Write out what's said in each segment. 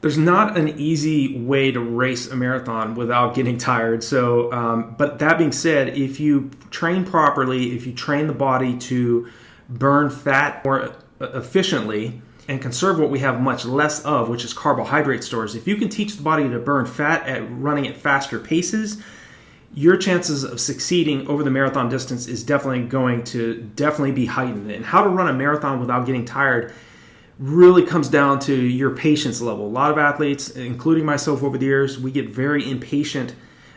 There's not an easy way to race a marathon without getting tired. So, but that being said, if you train properly, if you train the body to burn fat more efficiently and conserve what we have much less of, which is carbohydrate stores, if you can teach the body to burn fat at running at faster paces, your chances of succeeding over the marathon distance is definitely going to be heightened. And how to run a marathon without getting tired really comes down to your patience level. A lot of athletes, including myself over the years, we get very impatient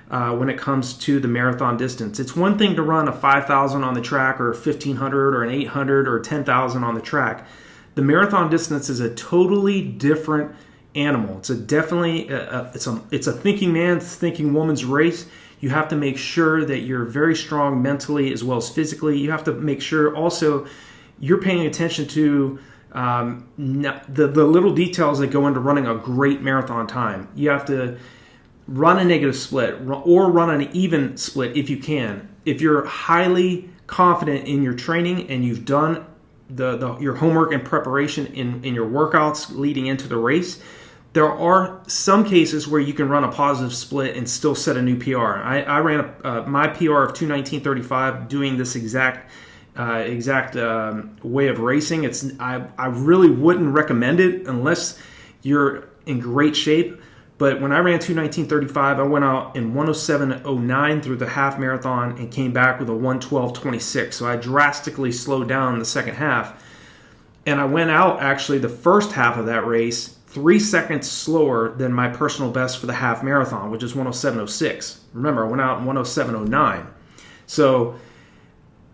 when it comes to the marathon distance. It's one thing to run a 5,000 on the track or a 1,500 or an 800 or 10,000 on the track. The marathon distance is a totally different animal. It's a thinking man's, thinking woman's race. You have to make sure that you're very strong mentally as well as physically. You have to make sure also you're paying attention to the little details that go into running a great marathon time. You have to run a negative split or run an even split if you can. If you're highly confident in your training and you've done your homework and preparation in your workouts leading into the race, there are some cases where you can run a positive split and still set a new PR. I ran my PR of 2:19:35 doing this exact way of racing. I really wouldn't recommend it unless you're in great shape. But when I ran 2:19:35, I went out in 1:07:09 through the half marathon and came back with a 1:12:26. So I drastically slowed down the second half. And I went out actually the first half of that race 3 seconds slower than my personal best for the half marathon, which is 1:07:06. Remember, I went out in 1:07:09. So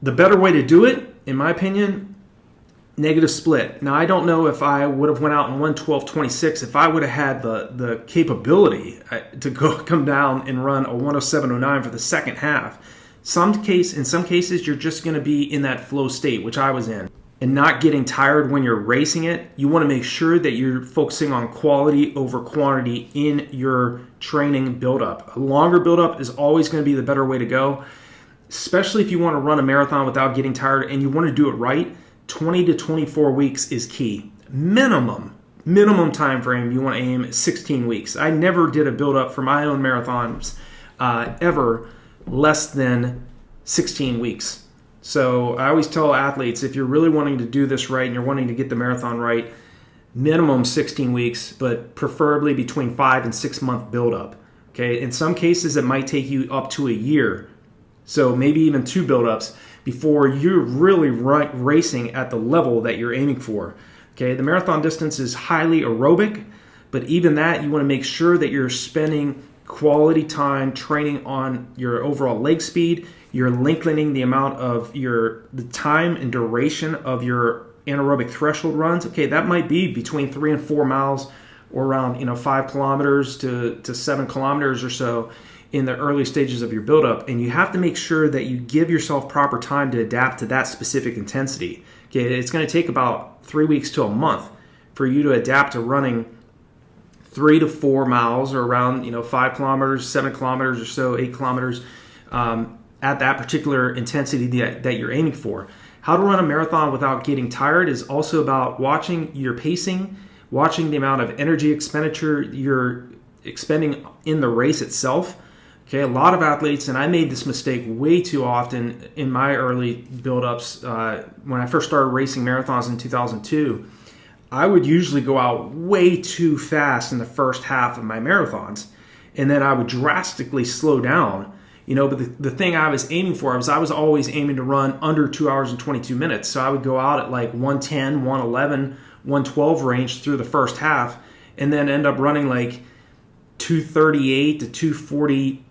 the better way to do it, in my opinion, negative split. Now, I don't know if I would have went out in 1:12:26 if I would have had the capability to come down and run a 1:07:09 for the second half. In some cases, you're just going to be in that flow state, which I was in, and not getting tired when you're racing it. You want to make sure that you're focusing on quality over quantity in your training buildup. A longer buildup is always going to be the better way to go, especially if you want to run a marathon without getting tired and you want to do it right. 20 to 24 weeks is key. Minimum time frame you want to aim at 16 weeks. I never did a build-up for my own marathons ever less than 16 weeks. So I always tell athletes, if you're really wanting to do this right and you're wanting to get the marathon right, minimum 16 weeks, but preferably between 5 and 6 month build-up. Okay, in some cases it might take you up to a year. So maybe even 2 build-ups before you're really racing at the level that you're aiming for. Okay, the marathon distance is highly aerobic, but even that, you want to make sure that you're spending quality time training on your overall leg speed. You're lengthening the amount of the time and duration of your anaerobic threshold runs. Okay, that might be between 3 and 4 miles, or around 5 kilometers to 7 kilometers or so in the early stages of your buildup. And you have to make sure that you give yourself proper time to adapt to that specific intensity. Okay, it's going to take about 3 weeks to a month for you to adapt to running 3 to 4 miles, or around 5 kilometers, 7 kilometers or so, 8 kilometers at that particular intensity that you're aiming for. How to run a marathon without getting tired is also about watching your pacing, watching the amount of energy expenditure you're expending in the race itself. Okay, a lot of athletes, and I made this mistake way too often in my early build-ups when I first started racing marathons in 2002. I would usually go out way too fast in the first half of my marathons, and then I would drastically slow down. But the thing I was aiming for, I was always aiming to run under 2 hours and 22 minutes. So I would go out at like 110, 111, 112 range through the first half, and then end up running like 238 to 240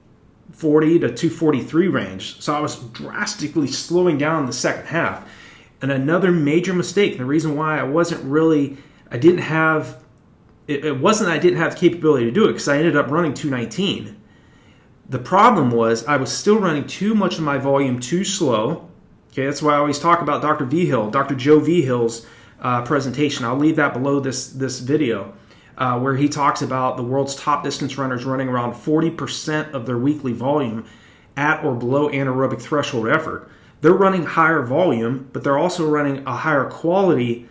to 243 range. So I was drastically slowing down the second half. And another major mistake, the reason why it wasn't the capability to do it, because I ended up running 219. The problem was I was still running too much of my volume too slow. Okay, that's why I always talk about Dr. Joe Vihill's presentation. I'll leave that below this video, where he talks about the world's top distance runners running around 40% of their weekly volume at or below anaerobic threshold effort. They're running higher volume, but they're also running a higher quality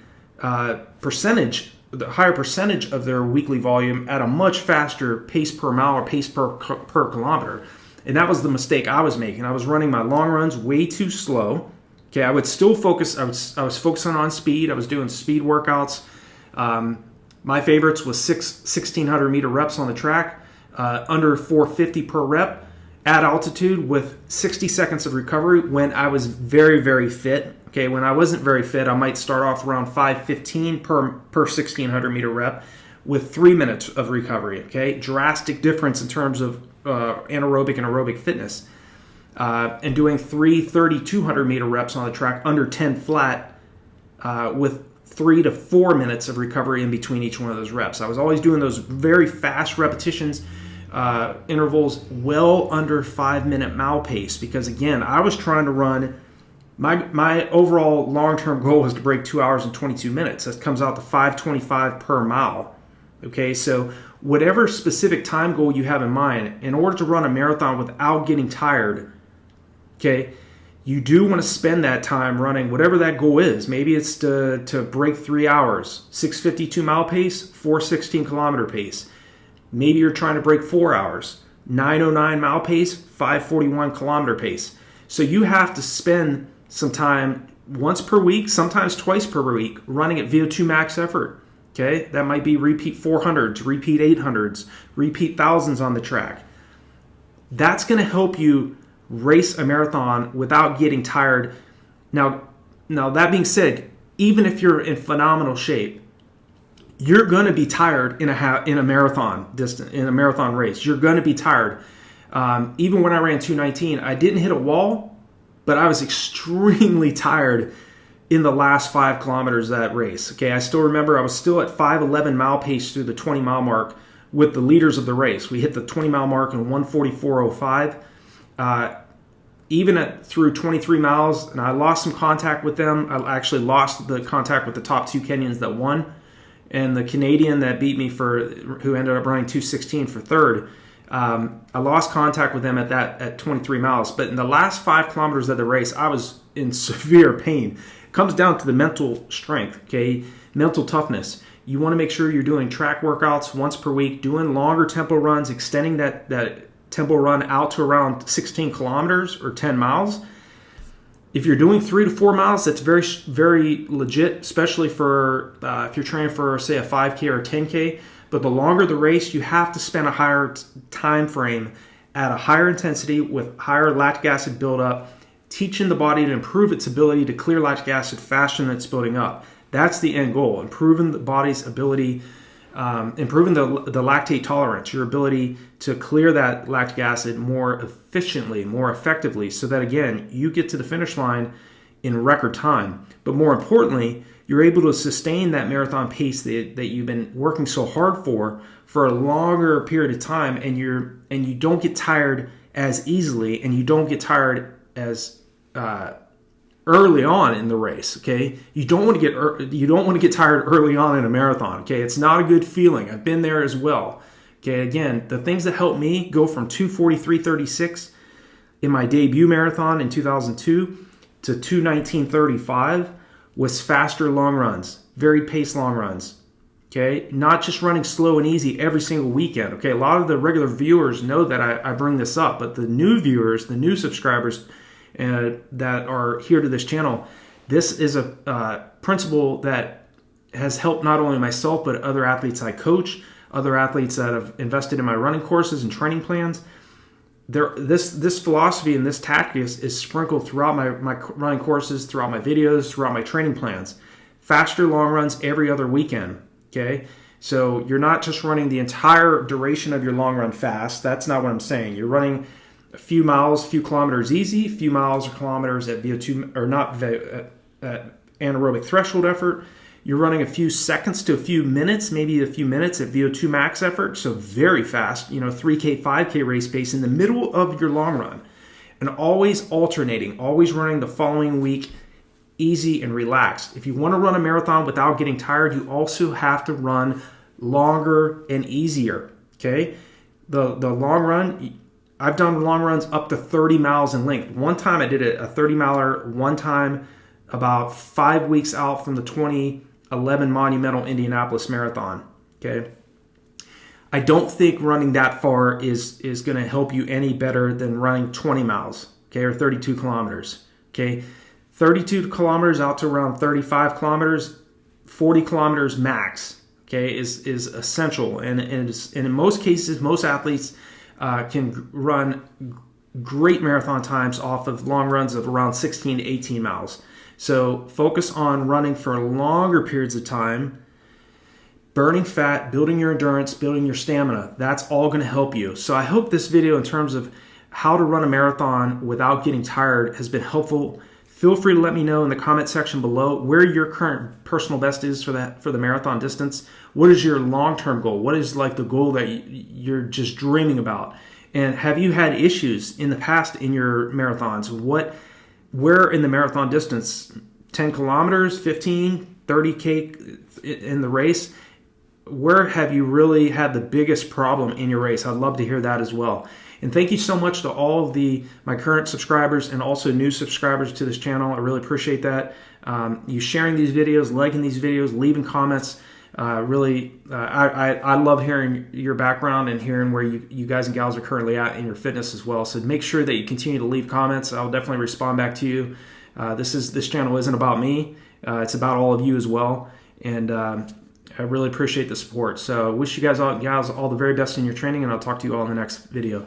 percentage the higher percentage of their weekly volume at a much faster pace per mile or pace per kilometer. And that was the mistake I was making. I was running my long runs way too slow. Okay, I would still focus. I was focusing on speed. I was doing speed workouts. My favorites was 1,600 meter reps on the track, under 450 per rep at altitude with 60 seconds of recovery when I was very, very fit. Okay, when I wasn't very fit, I might start off around 515 per 1,600 meter rep with 3 minutes of recovery. Okay, drastic difference in terms of anaerobic and aerobic fitness. And doing 3,200 meter reps on the track under 10 flat with 3 to 4 minutes of recovery in between each one of those reps. I was always doing those very fast repetitions, intervals well under 5 minute mile pace, because again, I was trying to run. My overall long-term goal is to break 2 hours and 22 minutes. That comes out to 5:25 per mile. Okay, so whatever specific time goal you have in mind, in order to run a marathon without getting tired, okay, you do want to spend that time running whatever that goal is. Maybe it's to break 3 hours, 6:52 mile pace, 4:16 kilometer pace. Maybe you're trying to break 4 hours, 9:09 mile pace, 5:41 kilometer pace. So you have to spend some time once per week, sometimes twice per week, running at VO2 max effort. Okay, that might be repeat 400s, repeat 800s, repeat thousands on the track. That's going to help you race a marathon without getting tired. Now that being said, even if you're in phenomenal shape, you're going to be tired in a marathon race. You're going to be tired. Even when I ran 2:19, I didn't hit a wall, but I was extremely tired in the last 5 kilometers of that race. Okay, I still remember I was still at 5:11 mile pace through the 20 mile mark with the leaders of the race. We hit the 20 mile mark in 1:44.05. Even through 23 miles, and I lost some contact with them. I actually lost the contact with the top 2 Kenyans that won, and the Canadian that beat me who ended up running 2:16 for third. I lost contact with them at 23 miles, but in the last 5 kilometers of the race, I was in severe pain. It comes down to the mental strength, okay, mental toughness. You want to make sure you're doing track workouts once per week, doing longer tempo runs, extending that tempo run out to around 16 kilometers or 10 miles. If you're doing 3 to 4 miles, that's very, very legit, especially for if you're training for, say, a 5K or a 10K. But the longer the race, you have to spend a higher time frame at a higher intensity with higher lactic acid buildup, teaching the body to improve its ability to clear lactic acid faster than it's building up. That's the end goal, improving the body's ability, improving the lactate tolerance, your ability to clear that lactic acid more efficiently, more effectively, so that, again, you get to the finish line in record time. But more importantly, you're able to sustain that marathon pace that you've been working so hard for a longer period of time, and you don't get tired as easily, and you don't get tired as early on in the race. Okay, you don't want to get tired early on in a marathon. Okay, it's not a good feeling. I've been there as well. Okay, again, the things that helped me go from 2:43.36 in my debut marathon in 2002 to 2:19.35 was faster long runs, varied pace long runs. Okay, not just running slow and easy every single weekend. Okay, a lot of the regular viewers know that I bring this up, but the new viewers, the new subscribers that are here to this channel, this is a principle that has helped not only myself, but other athletes I coach, other athletes that have invested in my running courses and training plans. This philosophy and this tactic is sprinkled throughout my running courses, throughout my videos, throughout my training plans. Faster long runs every other weekend. Okay, so you're not just running the entire duration of your long run fast. That's not what I'm saying. You're running a few miles, few kilometers easy, few miles or kilometers at VO2 or not anaerobic threshold effort. You're running a few seconds to a few minutes, maybe a few minutes at VO2 max effort, so very fast, 3K, 5K race pace in the middle of your long run. And always alternating, always running the following week easy and relaxed. If you want to run a marathon without getting tired, you also have to run longer and easier, okay? The long run, I've done long runs up to 30 miles in length. One time I did a 30 miler, one time about 5 weeks out from the 20 2011 monumental Indianapolis Marathon. Okay. I don't think running that far is going to help you any better than running 20 miles, okay, or 32 kilometers, okay. 32 kilometers out to around 35 kilometers, 40 kilometers max, okay, is essential. And in most cases, most athletes can run great marathon times off of long runs of around 16 to 18 miles. So focus on running for longer periods of time, burning fat, building your endurance, building your stamina. That's all going to help you. So I hope this video in terms of how to run a marathon without getting tired has been helpful. Feel free to let me know in the comment section below where your current personal best is for the marathon distance. What is your long-term goal? What is like the goal that you're just dreaming about? And have you had issues in the past in your marathons? Where in the marathon distance, 10 kilometers, 15, 30K in the race, where have you really had the biggest problem in your race? I'd love to hear that as well. And thank you so much to all of my current subscribers and also new subscribers to this channel. I really appreciate that. You sharing these videos, liking these videos, leaving comments. I love hearing your background and hearing where you guys and gals are currently at in your fitness as well. So make sure that you continue to leave comments. I'll definitely respond back to you. This channel isn't about me. It's about all of you as well. And I really appreciate the support. So wish you guys all the very best in your training, and I'll talk to you all in the next video.